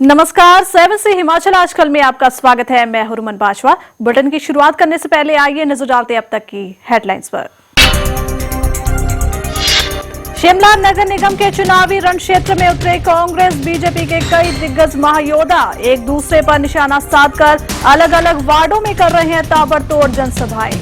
नमस्कार, 7 से हिमाचल आजकल में आपका स्वागत है। मैं हूं रुमन बाजवा। बुलेटिन की शुरुआत करने से पहले आइए नजर डालते हैं अब तक की हेडलाइंस पर। शिमला नगर निगम के चुनावी रण क्षेत्र में उतरे कांग्रेस बीजेपी के कई दिग्गज महायोद्धा एक दूसरे पर निशाना साधकर अलग अलग वार्डों में कर रहे हैं ताबड़तोड़ जनसभाएं।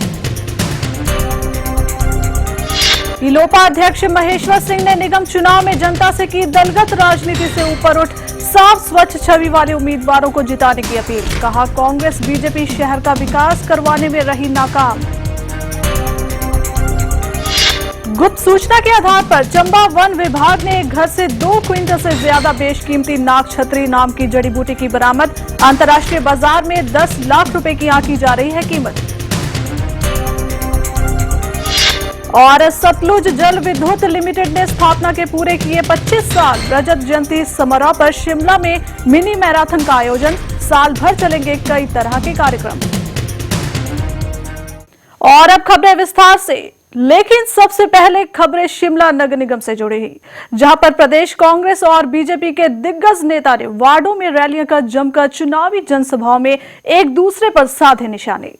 इलोपा अध्यक्ष महेश्वर सिंह ने निगम चुनाव में जनता से की दलगत राजनीति से ऊपर उठ साफ स्वच्छ छवि वाले उम्मीदवारों को जिताने की अपील। कहा, कांग्रेस बीजेपी शहर का विकास करवाने में रही नाकाम। गुप्त सूचना के आधार पर चंबा वन विभाग ने एक घर से 2 क्विंटल से ज्यादा बेशकीमती नाग छत्री नाम की जड़ी बूटी की बरामद। अंतर्राष्ट्रीय बाजार में 10 लाख रुपए की आंकी जा रही है कीमत। और सतलुज जल विद्युत लिमिटेड ने स्थापना के पूरे किए 25 साल। रजत जयंती समारोह पर शिमला में मिनी मैराथन का आयोजन। साल भर चलेंगे कई तरह के कार्यक्रम। और अब खबरें विस्तार से। लेकिन सबसे पहले खबरें शिमला नगर निगम से जुड़ी हुई, जहां पर प्रदेश कांग्रेस और बीजेपी के दिग्गज नेता ने वार्डों में रैलियां कर जमकर चुनावी जनसभाओं में एक दूसरे पर साधे निशाने।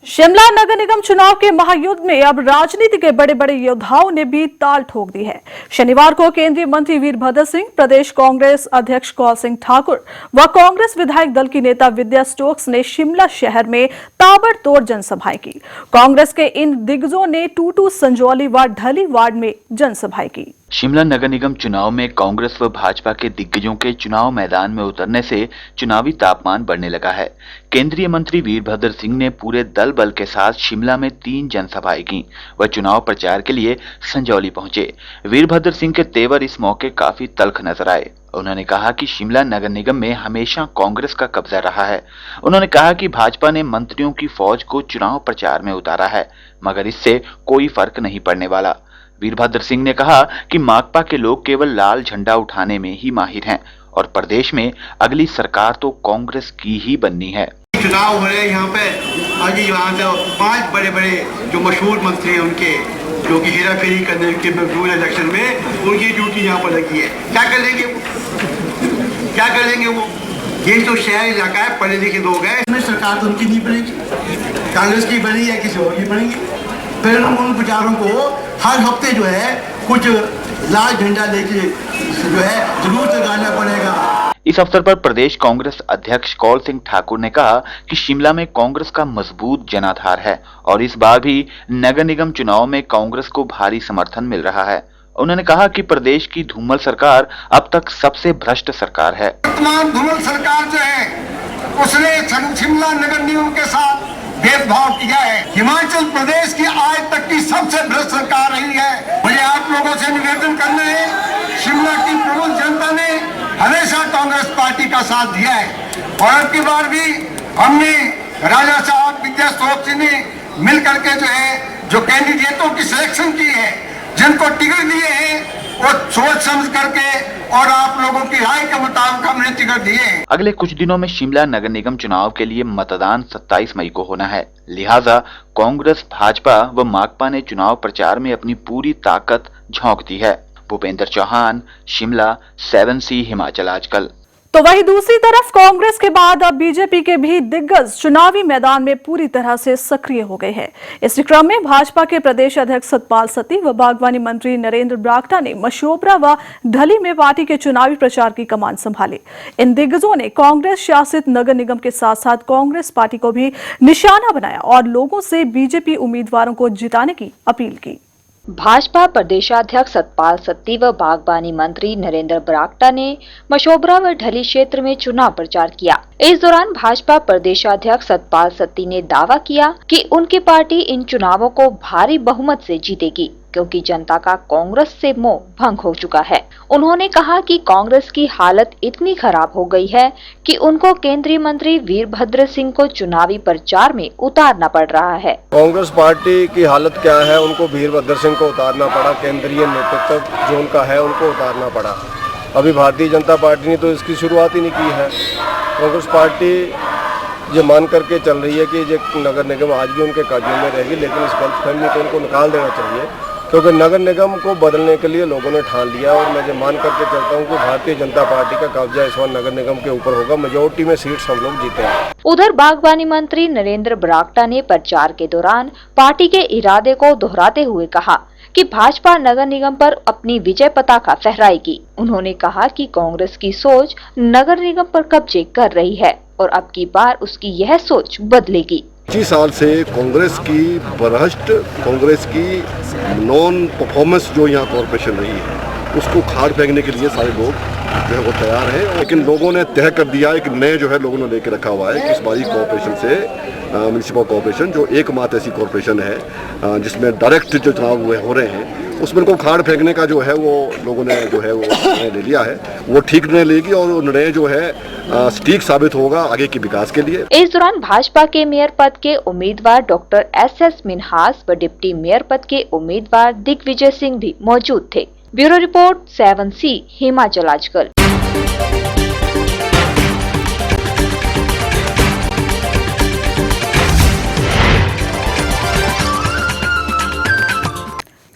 शिमला नगर निगम चुनाव के महायुद्ध में अब राजनीति के बड़े बड़े योद्धाओं ने भी ताल ठोक दी है। शनिवार को केंद्रीय मंत्री वीरभद्र सिंह, प्रदेश कांग्रेस अध्यक्ष कौल सिंह ठाकुर व कांग्रेस विधायक दल की नेता विद्या स्टोक्स ने शिमला शहर में ताबड़तोड़ जनसभाएं की। कांग्रेस के इन दिग्गजों ने टूटू, संजौली व ढली वार्ड में जनसभाएं की। शिमला नगर निगम चुनाव में कांग्रेस व भाजपा के दिग्गजों के चुनाव मैदान में उतरने से चुनावी तापमान बढ़ने लगा है। केंद्रीय मंत्री वीरभद्र सिंह ने पूरे दल बल के साथ शिमला में 3 जनसभाएं की। वह चुनाव प्रचार के लिए संजौली पहुंचे। वीरभद्र सिंह के तेवर इस मौके काफी तल्ख नजर आए। उन्होंने कहा कि शिमला नगर निगम में हमेशा कांग्रेस का कब्जा रहा है। उन्होंने कहा कि भाजपा ने मंत्रियों की फौज को चुनाव प्रचार में उतारा है, मगर इससे कोई फर्क नहीं पड़ने वाला। वीरभद्र सिंह ने कहा कि माकपा के लोग केवल लाल झंडा उठाने में ही माहिर हैं और प्रदेश में अगली सरकार तो कांग्रेस की ही बननी है। चुनाव हो रहे हैं यहाँ पे, आज यहाँ से 5 बड़े बड़े जो मशहूर मंत्री हैं उनके, जो कि हेरा फेरी करने के रूल इलेक्शन में उनकी ड्यूटी यहाँ पर लगी है। क्या कर लेंगे वो, क्या कर लेंगे वो? ये तो शहर इलाका है, पढ़े लिखे लोग हैं। इसमें सरकार तो उनकी नहीं बनेगी, कांग्रेस की बनी है, किसी और की बनेगी। फिर उन प्रचारों को हर हफ्ते जो है कुछ लाल झंडा लेके जो है जरूर लगाना पड़ेगा। इस अवसर पर प्रदेश कांग्रेस अध्यक्ष कौल सिंह ठाकुर ने कहा कि शिमला में कांग्रेस का मजबूत जनाधार है और इस बार भी नगर निगम चुनाव में कांग्रेस को भारी समर्थन मिल रहा है। उन्होंने कहा कि प्रदेश की धूमल सरकार अब तक सबसे भ्रष्ट सरकार है। वर्तमान धूमल सरकार जो है उसने शिमला नगर निगम के साथ भेदभाव किया है। हिमाचल प्रदेश की आज तक की सबसे भ्रष्ट सरकार रही है। मुझे आप लोगों से निवेदन करना है, शिमला की प्रबुद्ध जनता ने हमेशा कांग्रेस पार्टी का साथ दिया है और अब की बार भी हमने राजा साहब, विद्या स्टोक्स जी ने मिल करके जो कैंडिडेटों की सिलेक्शन की है, जिनको टिकट दिए हैं वो सोच समझ करके और आप लोगों की राय के मुताबिक हमने टिकट दिए। अगले कुछ दिनों में शिमला नगर निगम चुनाव के लिए मतदान 27 मई को होना है। लिहाजा कांग्रेस, भाजपा व माकपा ने चुनाव प्रचार में अपनी पूरी ताकत झोंक दी है। भूपेंद्र चौहान, शिमला, 7 सी हिमाचल आजकल। तो वहीं दूसरी तरफ कांग्रेस के बाद अब बीजेपी के भी दिग्गज चुनावी मैदान में पूरी तरह से सक्रिय हो गए हैं। इस क्रम में भाजपा के प्रदेश अध्यक्ष सतपाल सत्ती व बागवानी मंत्री नरेंद्र बरागटा ने मशोबरा व ढली में पार्टी के चुनावी प्रचार की कमान संभाली। इन दिग्गजों ने कांग्रेस शासित नगर निगम के साथ साथ कांग्रेस पार्टी को भी निशाना बनाया और लोगों से बीजेपी उम्मीदवारों को जिताने की अपील की। भाजपा प्रदेशाध्यक्ष सतपाल सत्ती व बागवानी मंत्री नरेंद्र बरागटा ने मशोबरा व ढली क्षेत्र में चुनाव प्रचार किया। इस दौरान भाजपा प्रदेशाध्यक्ष सतपाल सत्ती ने दावा किया कि उनकी पार्टी इन चुनावों को भारी बहुमत से जीतेगी, क्योंकि जनता का कांग्रेस से मोह भंग हो चुका है। उन्होंने कहा कि कांग्रेस की हालत इतनी खराब हो गई है कि उनको केंद्रीय मंत्री वीरभद्र सिंह को चुनावी प्रचार में उतारना पड़ रहा है। कांग्रेस पार्टी की हालत क्या है, उनको वीरभद्र सिंह को उतारना पड़ा, केंद्रीय नेतृत्व जो उनका है उनको उतारना पड़ा। अभी भारतीय जनता पार्टी ने तो इसकी शुरुआत ही नहीं की है। कांग्रेस पार्टी ये मान करके चल रही है कि ये नगर निगम आज भी उनके कब्जे में रहेगी, लेकिन इस गलतफहमी को उनको निकाल देना चाहिए, क्योंकि नगर निगम को बदलने के लिए लोगों ने ठान लिया। और मैं ये मान करके चलता हूँ कि भारतीय जनता पार्टी का कब्जा इस बार नगर निगम के ऊपर होगा। मेजोरिटी में सीट्स हम लोग जीतेंगे। उधर बागवानी मंत्री नरेंद्र बरागटा ने प्रचार के दौरान पार्टी के इरादे को दोहराते हुए कहा कि भाजपा नगर निगम पर अपनी विजय पताका फहराएगी। उन्होंने कहा कि कांग्रेस की सोच नगर निगम पर कब्जे कर रही है और अब की बार उसकी यह सोच बदलेगी। 25 साल से कांग्रेस की भ्रष्ट, कांग्रेस की नॉन परफॉर्मेंस जो यहाँ कॉरपोरेशन रही है, उसको खाड़ फेंकने के लिए सारे लोग जो है वो तैयार हैं। लेकिन लोगों ने तय कर दिया है कि नए जो है लोगों ने लेके रखा हुआ है कि इस बारी कॉरपोरेशन से म्यूनिसिपल कॉरपोरेशन जो एकमात्र ऐसी कॉरपोरेशन है जिसमें डायरेक्ट जो चुनाव हुए हो रहे हैं, उसमें उनको खाड़ फेंकने का जो है वो लोगों ने जो है वो निर्णय ले लिया है। वो ठीक निर्णय लेगी और निर्णय जो है ठीक साबित होगा आगे के विकास के लिए। इस दौरान भाजपा के मेयर पद के उम्मीदवार डॉक्टर एस मिन्हास व डिप्टी मेयर पद के उम्मीदवार दिग्विजय सिंह भी मौजूद थे। ब्यूरो रिपोर्ट 7C हिमाचल आजकल।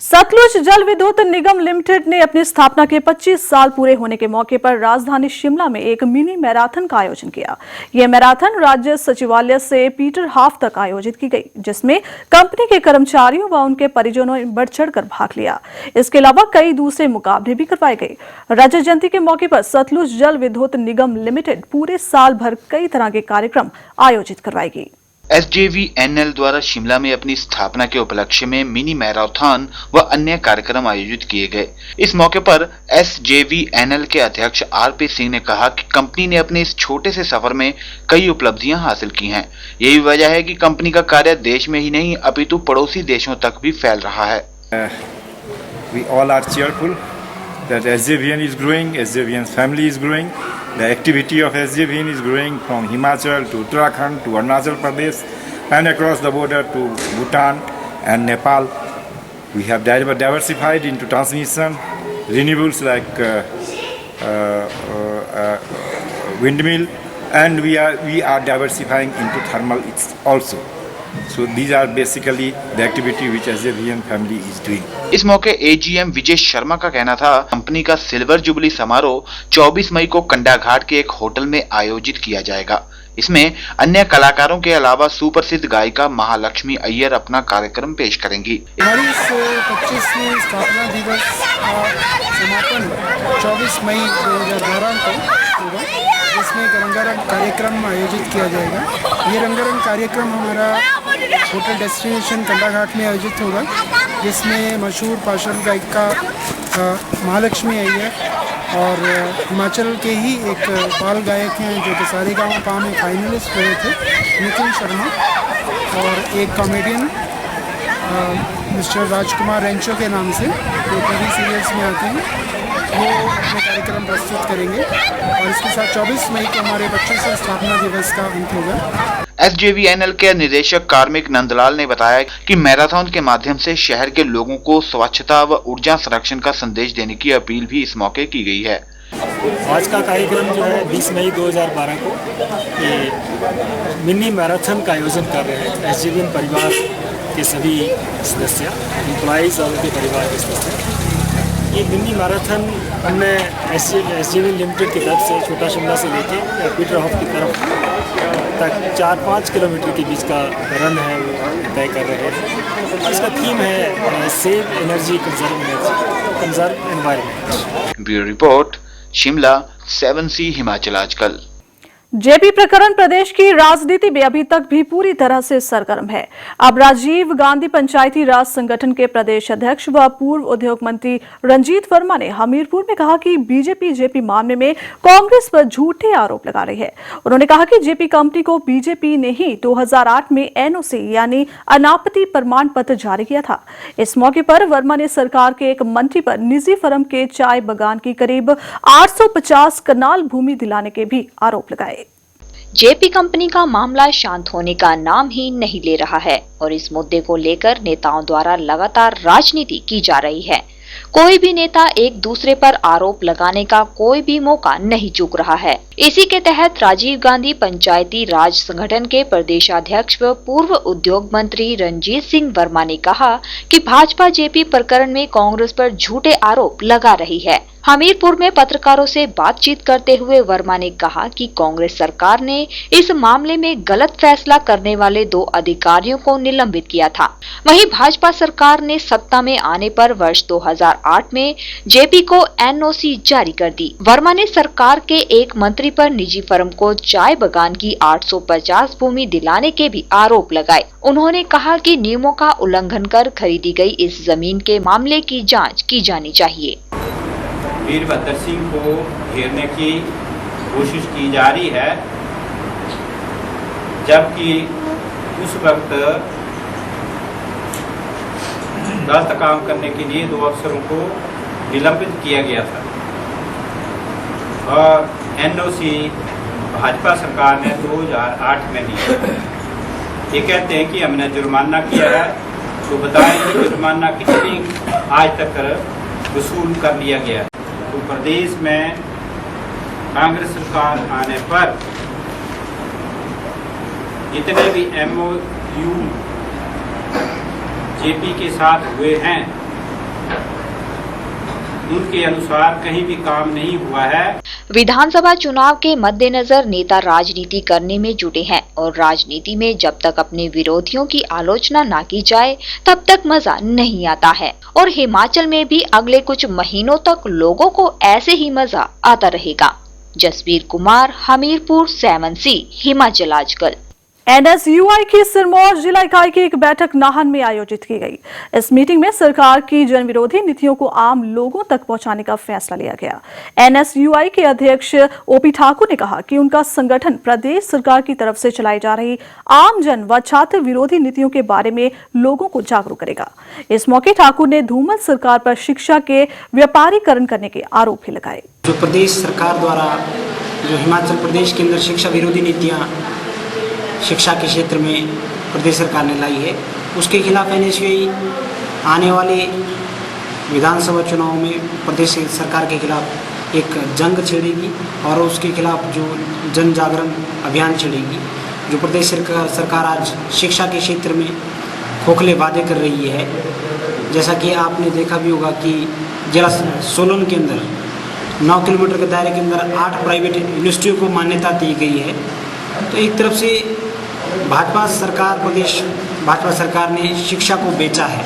सतलुज जल विद्युत निगम लिमिटेड ने अपनी स्थापना के 25 साल पूरे होने के मौके पर राजधानी शिमला में एक मिनी मैराथन का आयोजन किया। यह मैराथन राज्य सचिवालय से पीटर हाफ तक आयोजित की गई, जिसमें कंपनी के कर्मचारियों व उनके परिजनों ने बढ़ चढ़कर भाग लिया। इसके अलावा कई दूसरे मुकाबले भी करवाए गए। राज्य जयंती के मौके पर सतलुज जल विद्युत निगम लिमिटेड पूरे साल भर कई तरह के कार्यक्रम आयोजित करवाएगी। SJVNL द्वारा शिमला में अपनी स्थापना के उपलक्ष्य में मिनी मैराथन व अन्य कार्यक्रम आयोजित किए गए। इस मौके पर SJVNL के अध्यक्ष RP सिंह ने कहा कि कंपनी ने अपने इस छोटे से सफर में कई उपलब्धियां हासिल की हैं। यही वजह है कि कंपनी का कार्य देश में ही नहीं अपितु पड़ोसी देशों तक भी फैल रहा है। We all are cheerful that SJVN is growing, SJVN's family is growing. The activity of SJVN is growing from Himachal to Uttarakhand to Arunachal Pradesh and across the border to Bhutan and Nepal. We have diversified into transmission, renewables like windmill, and we are diversifying into thermal also. So these are basically the activity which SJVN family is doing. इस मौके AGM Vijay Sharma का कहना था, company का silver jubilee समारोह 24 मई को कंडाघाट के एक होटल में आयोजित किया जाएगा। इसमें अन्य कलाकारों के अलावा सुप्रसिद्ध गायिका महालक्ष्मी अय्यर अपना कार्यक्रम पेश करेंगी। हमारी इस 25वीं स्थापना दिवस का समापन 24 मई 2012 को होगा, जिसमें एक रंगारंग कार्यक्रम आयोजित किया जाएगा। ये रंगारंग कार्यक्रम हमारा होटल डेस्टिनेशन कंडाघाट में आयोजित होगा, जिसमें मशहूर पार्श्व गायिका महालक्ष्मी अय्यर और हिमाचल के ही एक बाल गायक हैं जो कि सारेगामा में फाइनलिस्ट रहे थे, नितिन शर्मा, और एक कॉमेडियन मिस्टर राजकुमार रेंचो के नाम से जो टीवी सीरियल्स में आते हैं, वो अपने कार्यक्रम प्रस्तुत करेंगे। और इसके साथ 24 मई को हमारे 25वें स्थापना दिवस का अंत होगा। SJVNL के निदेशक कार्मिक नंदलाल ने बताया कि मैराथन के माध्यम से शहर के लोगों को स्वच्छता व ऊर्जा संरक्षण का संदेश देने की अपील भी इस मौके की गई है। आज का कार्यक्रम जो है 20 मई 2012 को ये मिनी मैराथन का आयोजन कर रहे हैं। SJVN परिवार के सभी सदस्य, एम्प्लॉइज और उनके परिवार के सदस्य। ये मिनी मैराथन हमने SJVN लिमिटेड की तरफ से छोटा शिमला से लेके पीटर हॉफ की तरफ तक 4-5 किलोमीटर के बीच का रन है वो तय कर रहे हैं। इसका थीम है save energy, conserve environment. Bureau report Shimla 7C Himachal आजकल। जेपी प्रकरण प्रदेश की राजनीति में अभी तक भी पूरी तरह से सरगर्म है। अब राजीव गांधी पंचायती राज संगठन के प्रदेश अध्यक्ष व पूर्व उद्योग मंत्री रंजीत वर्मा ने हमीरपुर में कहा कि बीजेपी जेपी मामले में कांग्रेस पर झूठे आरोप लगा रही है। उन्होंने कहा कि जेपी कंपनी को बीजेपी ने ही 2008 में एनओसी यानी अनापत्ति प्रमाण पत्र जारी किया था। इस मौके पर वर्मा ने सरकार के एक मंत्री पर निजी फर्म के चाय बागान की करीब 850 कनाल भूमि दिलाने के भी आरोप लगाए। जेपी कंपनी का मामला शांत होने का नाम ही नहीं ले रहा है और इस मुद्दे को लेकर नेताओं द्वारा लगातार राजनीति की जा रही है। कोई भी नेता एक दूसरे पर आरोप लगाने का कोई भी मौका नहीं चूक रहा है। इसी के तहत राजीव गांधी पंचायती राज संगठन के प्रदेशाध्यक्ष व पूर्व उद्योग मंत्री रंजीत सिंह वर्मा ने कहा कि भाजपा जेपी प्रकरण में कांग्रेस पर झूठे आरोप लगा रही है। हमीरपुर में पत्रकारों से बातचीत करते हुए वर्मा ने कहा कि कांग्रेस सरकार ने इस मामले में गलत फैसला करने वाले 2 अधिकारियों को निलंबित किया था। वहीं भाजपा सरकार ने सत्ता में आने पर वर्ष 2008 में जेपी को एनओसी जारी कर दी। वर्मा ने सरकार के एक मंत्री पर निजी फर्म को चाय बगान की 850 भूमि दिलाने के भी आरोप लगाए। उन्होंने कहा कि नियमों का उल्लंघन कर खरीदी गई इस जमीन के मामले की जाँच की जानी चाहिए। वीरभद्र सिंह को घेरने की कोशिश की जा रही है, जबकि उस वक्त गलत काम करने के लिए 2 अफसरों को निलंबित किया गया था और एनओसी भाजपा सरकार ने 2008 में लिया। ये कहते हैं कि हमने जुर्माना किया है, तो बताएं कि जुर्माना कितनी आज तक वसूल कर लिया गया है। तो प्रदेश में कांग्रेस सरकार आने पर जितने भी एमओयू जेपी के साथ हुए हैं, उनके अनुसार कहीं भी काम नहीं हुआ है। विधानसभा चुनाव के मद्देनजर नेता राजनीति करने में जुटे हैं और राजनीति में जब तक अपने विरोधियों की आलोचना ना की जाए तब तक मजा नहीं आता है। और हिमाचल में भी अगले कुछ महीनों तक लोगों को ऐसे ही मजा आता रहेगा। जसवीर कुमार, हमीरपुर, 7C, हिमाचल आजकल। एनएसयूआई की सिरमौर जिला इकाई की एक बैठक नाहन में आयोजित की गई। इस मीटिंग में सरकार की जनविरोधी नीतियों को आम लोगों तक पहुंचाने का फैसला लिया गया। एनएसयूआई के अध्यक्ष ओपी ठाकुर ने कहा कि उनका संगठन प्रदेश सरकार की तरफ से चलाई जा रही आम जन व छात्र विरोधी नीतियों के बारे में लोगों को जागरूक करेगा। इस मौके ठाकुर ने धूमल सरकार पर शिक्षा के व्यापारीकरण करने के आरोप भी लगाए। जो प्रदेश सरकार द्वारा जो हिमाचल प्रदेश के अंदर शिक्षा विरोधी नीतियाँ शिक्षा के क्षेत्र में प्रदेश सरकार ने लाई है, उसके खिलाफ एनएसयूआई आने वाले विधानसभा चुनाव में प्रदेश सरकार के खिलाफ एक जंग छेड़ेगी और उसके खिलाफ जो जन जागरण अभियान छेड़ेगी। जो प्रदेश सरकार आज शिक्षा के क्षेत्र में खोखले वादे कर रही है, जैसा कि आपने देखा भी होगा कि जिला सोलन के अंदर 9 किलोमीटर के दायरे के अंदर 8 प्राइवेट यूनिवर्सिटियों को मान्यता दी गई है। तो एक तरफ से प्रदेश भाजपा सरकार ने शिक्षा को बेचा है।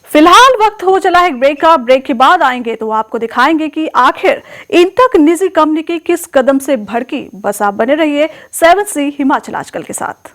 फिलहाल वक्त हो चला है ब्रेक का। ब्रेक के बाद आएंगे तो आपको दिखाएंगे कि आखिर इंटक निजी कंपनी की किस कदम से भड़की। बस आप बने रहिए 7C हिमाचल आजकल के साथ।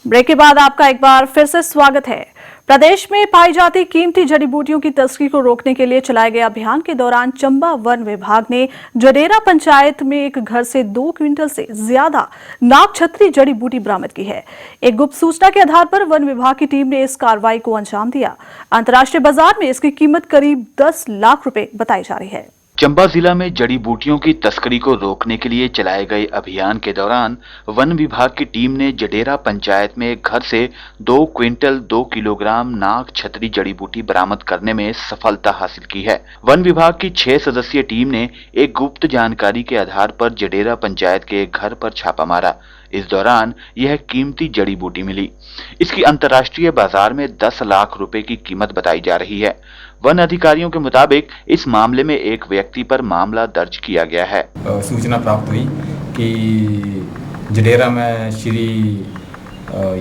ब्रेक के बाद आपका एक बार फिर से स्वागत है। प्रदेश में पाई जाती कीमती जड़ी बूटियों की तस्करी को रोकने के लिए चलाए गए अभियान के दौरान चंबा वन विभाग ने जडेरा पंचायत में एक घर से 2 क्विंटल से ज्यादा नागछत्री जड़ी बूटी बरामद की है। एक गुप्त सूचना के आधार पर वन विभाग की टीम ने इस कार्रवाई को अंजाम दिया। अंतर्राष्ट्रीय बाजार में इसकी कीमत करीब 10 लाख रुपए बताई जा रही है। चंबा जिला में जड़ी बूटियों की तस्करी को रोकने के लिए चलाए गए अभियान के दौरान वन विभाग की टीम ने जडेरा पंचायत में एक घर से 2 क्विंटल 2 किलोग्राम नाग छतरी जड़ी बूटी बरामद करने में सफलता हासिल की है। वन विभाग की 6 सदस्यीय टीम ने एक गुप्त जानकारी के आधार पर जडेरा पंचायत के एक घर पर छापा मारा। इस दौरान यह कीमती जड़ी बूटी मिली। इसकी अंतर्राष्ट्रीय बाजार में 10 लाख रुपए की कीमत बताई जा रही है। वन अधिकारियों के मुताबिक इस मामले में एक व्यक्ति पर मामला दर्ज किया गया है। सूचना प्राप्त हुई कि जडेरा में श्री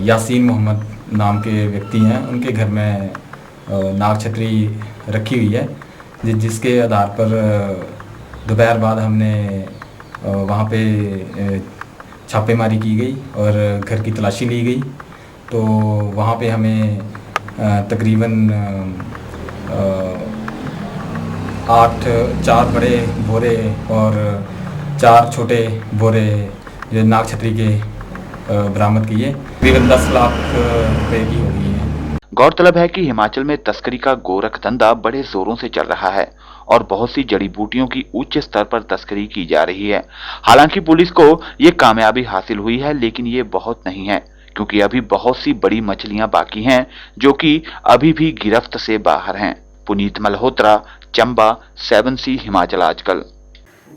यासीन मोहम्मद नाम के व्यक्ति हैं, उनके घर में नाग छतरी रखी हुई है, जिसके आधार पर दोपहर बाद हमने वहाँ पे छापेमारी की गई और घर की तलाशी ली गई। तो वहाँ पे हमें तकरीबन 4 बड़े बोरे और 4 छोटे बोरे जो नाग छतरी के बरामद किए, तकरीबन 10 लाख रुपए की हो गई है। गौरतलब है कि हिमाचल में तस्करी का गोरख धंधा बड़े जोरों से चल रहा है और बहुत सी जड़ी बूटियों की उच्च स्तर पर तस्करी की जा रही है। हालांकि पुलिस को ये कामयाबी हासिल हुई है, लेकिन ये बहुत नहीं है, क्योंकि अभी बहुत सी बड़ी मछलियां बाकी हैं जो कि अभी भी गिरफ्त से बाहर हैं। पुनीत मल्होत्रा, चंबा, 7C हिमाचल आजकल।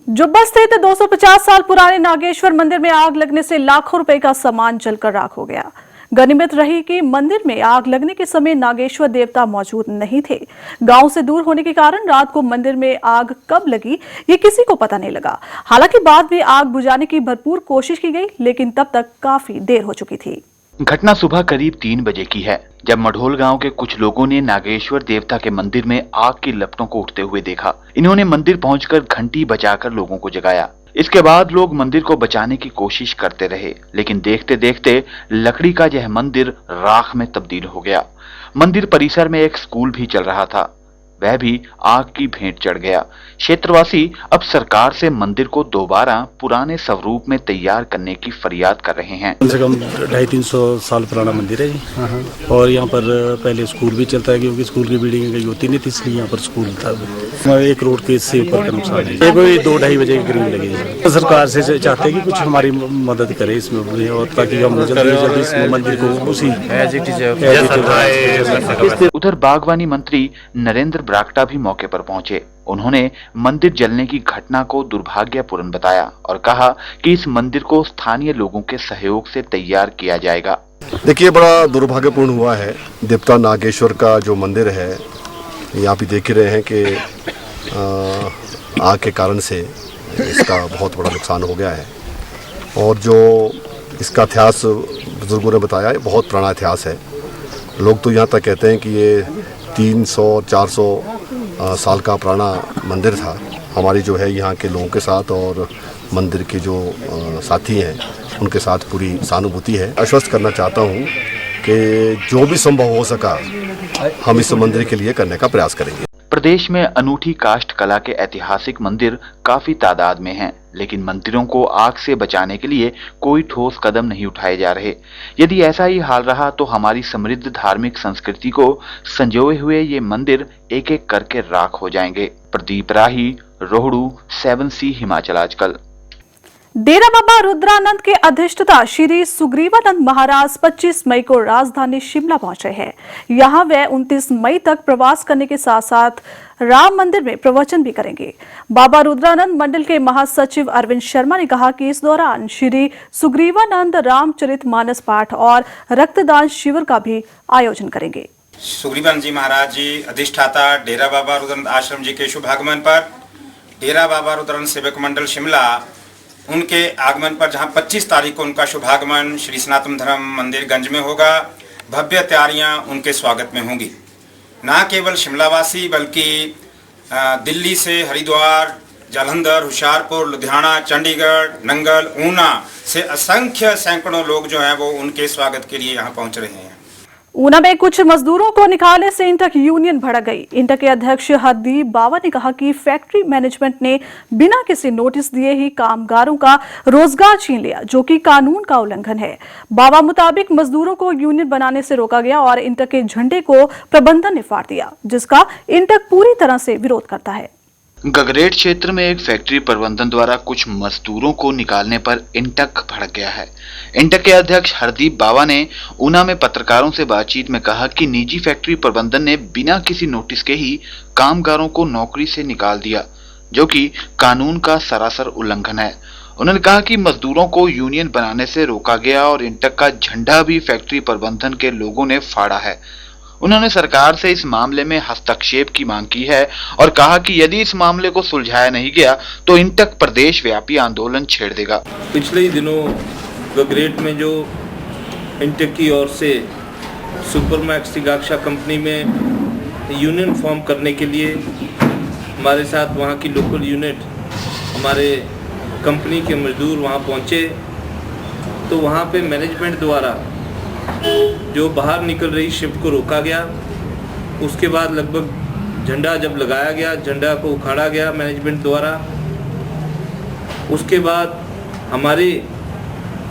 जुब्बा स्थित 250 साल पुराने नागेश्वर मंदिर में आग लगने से लाखों रुपए का सामान जलकर राख हो गया। गनीमत रही कि मंदिर में आग लगने के समय नागेश्वर देवता मौजूद नहीं थे। गांव से दूर होने के कारण रात को मंदिर में आग कब लगी ये किसी को पता नहीं लगा। हालांकि बाद में आग बुझाने की भरपूर कोशिश की गई, लेकिन तब तक काफी देर हो चुकी थी। घटना सुबह करीब 3 बजे की है, जब मढ़ोल गांव के कुछ लोगों ने नागेश्वर देवता के मंदिर में आग की लपटों को उठते हुए देखा। इन्होंने मंदिर पहुंचकर घंटी बजाकर लोगों को जगाया। इसके बाद लोग मंदिर को बचाने की कोशिश करते रहे, लेकिन देखते देखते लकड़ी का यह मंदिर राख में तब्दील हो गया। मंदिर परिसर में एक स्कूल भी चल रहा था, वह भी आग की भेंट चढ़ गया। क्षेत्रवासी अब सरकार से मंदिर को दोबारा पुराने स्वरूप में तैयार करने की फरियाद कर रहे हैं। कम से कम 250-300 साल पुराना मंदिर है जी। और यहाँ पर पहले स्कूल भी चलता है, क्योंकि स्कूल की बिल्डिंग कहीं होती नहीं थी, इसलिए यहाँ पर स्कूल था। 1 करोड़ के से ऊपर का नुकसान है। ये कोई 2-2.5 बजे के करीब लगे। तो सरकार से चाहते हैं कि कुछ हमारी मदद करे इसमें, और ताकि हम जल्दी से जल्दी इस मंदिर को उसी। उधर बागवानी मंत्री नरेंद्र बरागटा भी मौके पर पहुंचे। उन्होंने मंदिर जलने की घटना को दुर्भाग्यपूर्ण बताया और कहा कि इस मंदिर को स्थानीय लोगों के सहयोग से तैयार किया जाएगा। देखिए, बड़ा दुर्भाग्यपूर्ण हुआ है। देवता नागेश्वर का जो मंदिर है, यहाँ भी देख ही रहे हैं कि आग के कारण से इसका बहुत बड़ा नुकसान हो गया है। और जो इसका इतिहास बुजुर्गों ने बताया है, बहुत पुराना इतिहास है। लोग तो यहाँ तक कहते हैं कि ये 300-400 साल का पुराना मंदिर था। हमारी जो है यहाँ के लोगों के साथ और मंदिर के जो साथी हैं उनके साथ पूरी सहानुभूति है। आश्वस्त करना चाहता हूँ कि जो भी संभव हो सका हम इस मंदिर के लिए करने का प्रयास करेंगे। प्रदेश में अनूठी काष्ठ कला के ऐतिहासिक मंदिर काफी तादाद में हैं, लेकिन मंदिरों को आग से बचाने के लिए कोई ठोस कदम नहीं उठाए जा रहे। यदि ऐसा ही हाल रहा तो हमारी समृद्ध धार्मिक संस्कृति को संजोए हुए ये मंदिर एक एक करके राख हो जाएंगे। प्रदीप राही, रोहड़ू, 7C हिमाचल आजकल। डेरा बाबा रुद्रानंद के अधिष्ठाता श्री सुग्रीवानंद महाराज 25 मई को राजधानी शिमला पहुंचे हैं। यहां वे 29 मई तक प्रवास करने के साथ साथ राम मंदिर में प्रवचन भी करेंगे। बाबा रुद्रानंद मंडल के महासचिव अरविंद शर्मा ने कहा कि इस दौरान श्री सुग्रीवानंद रामचरितमानस पाठ और रक्तदान शिविर का भी आयोजन करेंगे। सुग्रीवानंद जी महाराज जी अधिष्ठाता डेरा बाबा रुद्रानंद आश्रम जी के शुभ आगमन पर डेरा बाबा रुद्रानंद सेवक मंडल शिमला उनके आगमन पर, जहां 25 तारीख को उनका शुभागमन श्री सनातन धर्म मंदिर गंज में होगा, भव्य तैयारियां उनके स्वागत में होंगी। न केवल शिमलावासी बल्कि दिल्ली से हरिद्वार, जालंधर, होशियारपुर, लुधियाना, चंडीगढ़, नंगल, ऊना से असंख्य सैकड़ों लोग जो हैं वो उनके स्वागत के लिए यहाँ पहुँच रहे हैं। ऊना में कुछ मजदूरों को निकालने से इंटक यूनियन भड़क गई। इंटक के अध्यक्ष हरदीप बावा ने कहा कि फैक्ट्री मैनेजमेंट ने बिना किसी नोटिस दिए ही कामगारों का रोजगार छीन लिया, जो कि कानून का उल्लंघन है। बावा मुताबिक मजदूरों को यूनियन बनाने से रोका गया और इंटक के झंडे को प्रबंधन ने फाड़ दिया, जिसका इंटक पूरी तरह से विरोध करता है। गगरेट क्षेत्र में एक फैक्ट्री प्रबंधन द्वारा कुछ मजदूरों को निकालने पर इंटक भड़क गया है। इंटक के अध्यक्ष हरदीप बावा ने ऊना में पत्रकारों से बातचीत में कहा कि निजी फैक्ट्री प्रबंधन ने बिना किसी नोटिस के ही कामगारों को नौकरी से निकाल दिया, जो कि कानून का सरासर उल्लंघन है। उन्होंने कहा कि मजदूरों को यूनियन बनाने से रोका गया और इंटक का झंडा भी फैक्ट्री प्रबंधन के लोगों ने फाड़ा है। उन्होंने सरकार से इस मामले में हस्तक्षेप की मांग की है और कहा कि यदि इस मामले को सुलझाया नहीं गया तो इंटक प्रदेश व्यापी आंदोलन छेड़ देगा। पिछले ही दिनों गगरेट में जो इंटक की ओर से सुपरमैक्स तिगाक्षा कंपनी में यूनियन फॉर्म करने के लिए हमारे साथ वहाँ की लोकल यूनिट, हमारे कंपनी के मजदूर वहाँ पहुँचे, तो वहाँ पे मैनेजमेंट द्वारा जो बाहर निकल रही शिफ्ट को रोका गया। उसके बाद लगभग झंडा जब लगाया गया, झंडा को उखाड़ा गया मैनेजमेंट द्वारा। उसके बाद हमारे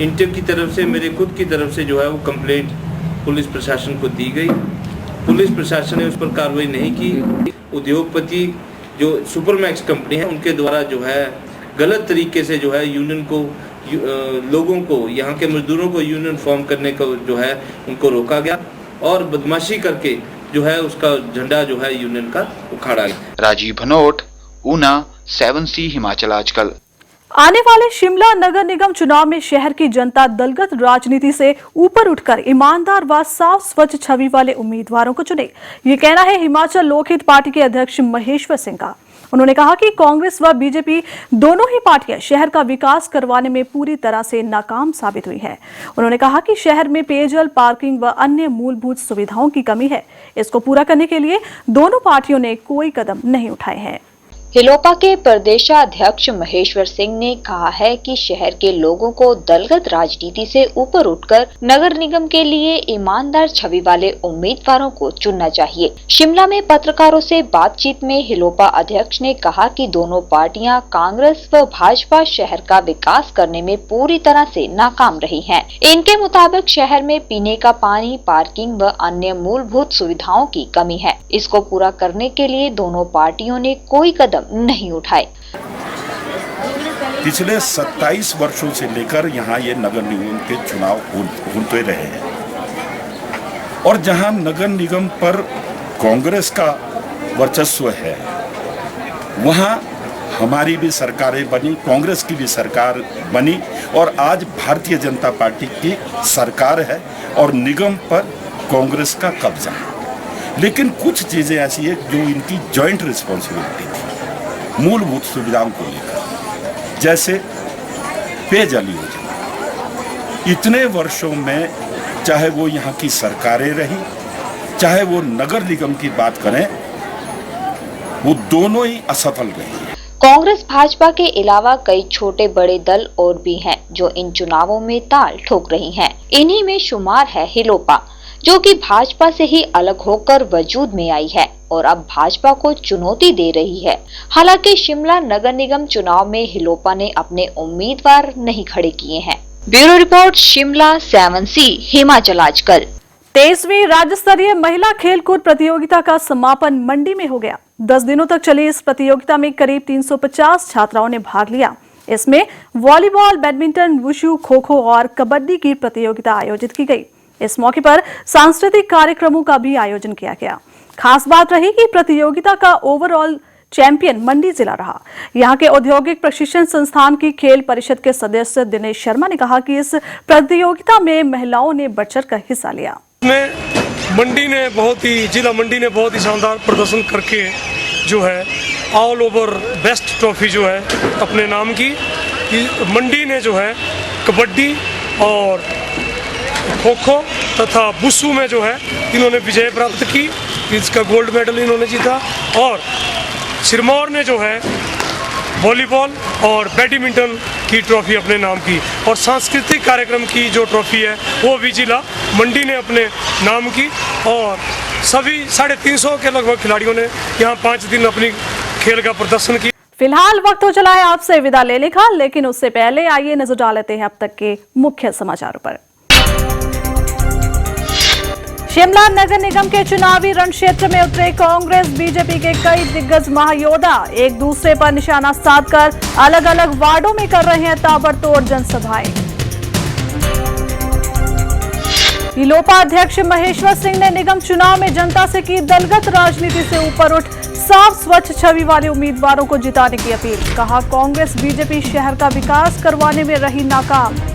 इंटक की तरफ से, मेरे खुद की तरफ से जो है वो कंप्लेंट पुलिस प्रशासन को दी गई। पुलिस प्रशासन ने उस पर कार्रवाई नहीं की। उद्योगपति जो सुपरमैक्स कंपनी है उनके द्वारा जो है गलत तरीके से जो है यूनियन को लोगों को, यहाँ के मजदूरों को यूनियन फॉर्म करने को जो है उनको रोका गया और बदमाशी करके जो है उसका झंडा जो है यूनियन का उखाड़ा गया। राजीव भनोट, ऊना, 7C हिमाचल आजकल। आने वाले शिमला नगर निगम चुनाव में शहर की जनता दलगत राजनीति से ऊपर उठकर ईमानदार व साफ स्वच्छ छवि वाले उम्मीदवारों को चुने, ये कहना है हिमाचल लोकहित पार्टी के अध्यक्ष महेश्वर सिंह का। उन्होंने कहा कि कांग्रेस व बीजेपी दोनों ही पार्टियां शहर का विकास करवाने में पूरी तरह से नाकाम साबित हुई हैं। उन्होंने कहा कि शहर में पेयजल, पार्किंग व अन्य मूलभूत सुविधाओं की कमी है। इसको पूरा करने के लिए दोनों पार्टियों ने कोई कदम नहीं उठाए हैं। हिलोपा के प्रदेशाध्यक्ष महेश्वर सिंह ने कहा है कि शहर के लोगों को दलगत राजनीति से ऊपर उठकर नगर निगम के लिए ईमानदार छवि वाले उम्मीदवारों को चुनना चाहिए। शिमला में पत्रकारों से बातचीत में हिलोपा अध्यक्ष ने कहा कि दोनों पार्टियां कांग्रेस व भाजपा शहर का विकास करने में पूरी तरह से नाकाम रही हैं। इनके मुताबिक शहर में पीने का पानी, पार्किंग व अन्य मूलभूत सुविधाओं की कमी है। इसको पूरा करने के लिए दोनों पार्टियों ने कोई कदम नहीं उठाए। पिछले 27 वर्षों से लेकर यहाँ ये नगर निगम के चुनाव होते रहे हैं और जहाँ नगर निगम पर कांग्रेस का वर्चस्व है वहाँ हमारी भी सरकारें बनी, कांग्रेस की भी सरकार बनी और आज भारतीय जनता पार्टी की सरकार है और निगम पर कांग्रेस का कब्जा है। लेकिन कुछ चीज़ें ऐसी है जो इनकी जॉइंट रिस्पॉन्सिबिलिटी थी मूलभूत सुविधाओं को लेकर, जैसे पेयजल योजना। इतने वर्षों में चाहे वो यहाँ की सरकारें रही, चाहे वो नगर निगम की बात करें, वो दोनों ही असफल रही। कांग्रेस भाजपा के अलावा कई छोटे बड़े दल और भी हैं जो इन चुनावों में ताल ठोक रही हैं। इन्हीं में शुमार है हिलोपा, जो कि भाजपा से ही अलग होकर वजूद में आई है और अब भाजपा को चुनौती दे रही है। हालांकि शिमला नगर निगम चुनाव में हिलोपा ने अपने उम्मीदवार नहीं खड़े किए हैं। Bureau report, Shimla, 7C Himachal आजकल। 23वीं राज्य स्तरीय महिला खेलकूद प्रतियोगिता का समापन मंडी में हो गया। 10 दिनों तक चली इस प्रतियोगिता में करीब 350 छात्राओं ने भाग लिया। इसमें volleyball, badminton, wushu, kho kho और कबड्डी की प्रतियोगिता आयोजित की गई। इस मौके पर सांस्कृतिक कार्यक्रमों का भी आयोजन किया गया। खास बात रही कि प्रतियोगिता का ओवरऑल चैंपियन मंडी जिला रहा। यहाँ के औद्योगिक प्रशिक्षण संस्थान की खेल परिषद के सदस्य दिनेश शर्मा ने कहा कि इस प्रतियोगिता में महिलाओं ने बढ़ चढ़ कर हिस्सा लिया। जिला मंडी ने बहुत ही शानदार प्रदर्शन करके जो है ऑल ओवर बेस्ट ट्रॉफी जो है अपने नाम की। मंडी ने जो है कबड्डी और खो खो तथा बुसू में जो है इन्होंने विजय प्राप्त की, इसका गोल्ड मेडल इन्होंने जीता। और सिरमौर ने जो है वॉलीबॉल और बैडमिंटन की ट्रॉफी अपने नाम की और सांस्कृतिक कार्यक्रम की जो ट्रॉफी है वो भी जिला मंडी ने अपने नाम की। और सभी 350 के लगभग खिलाड़ियों ने यहाँ 5 दिन अपनी खेल का प्रदर्शन किया। फिलहाल वक्त हो चला है आपसे विदा लेने का, लेकिन उससे पहले आइए नजर डालते हैं अब तक के मुख्य समाचारों पर। शिमला नगर निगम के चुनावी रण क्षेत्र में उतरे कांग्रेस बीजेपी के कई दिग्गज महायोद्धा एक दूसरे पर निशाना साधकर अलग अलग वार्डों में कर रहे हैं ताबड़तोड़ जनसभाएं। हिलोपा अध्यक्ष महेश्वर सिंह ने निगम चुनाव में जनता से की दलगत राजनीति से ऊपर उठ साफ स्वच्छ छवि वाले उम्मीदवारों को जिताने की अपील। कहा कांग्रेस बीजेपी शहर का विकास करवाने में रही नाकाम।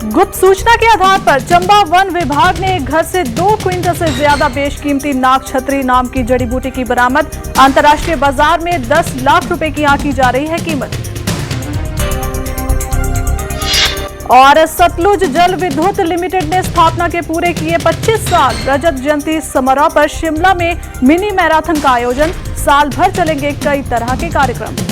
गुप्त सूचना के आधार पर चंबा वन विभाग ने एक घर से 2 क्विंटल से ज्यादा बेशकीमती नाग छत्री नाम की जड़ी बूटी की बरामद। अंतर्राष्ट्रीय बाजार में 10 लाख रुपए की आंकी जा रही है कीमत। और सतलुज जल विद्युत लिमिटेड ने स्थापना के पूरे किए 25 साल। रजत जयंती समारोह पर शिमला में मिनी मैराथन का आयोजन। साल भर चलेंगे कई तरह के कार्यक्रम।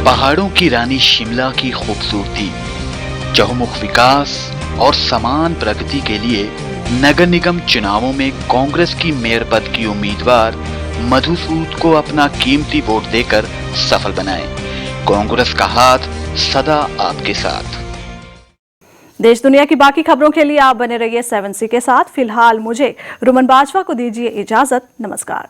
पहाड़ों की रानी शिमला की खूबसूरती, चहुमुख विकास और समान प्रगति के लिए नगर निगम चुनावों में कांग्रेस की मेयर पद की उम्मीदवार मधुसूद को अपना कीमती वोट देकर सफल बनाएं। कांग्रेस का हाथ सदा आपके साथ। देश दुनिया की बाकी खबरों के लिए आप बने रहिए 7C के साथ। फिलहाल मुझे रुमन बाजवा को दीजिए इजाजत। नमस्कार।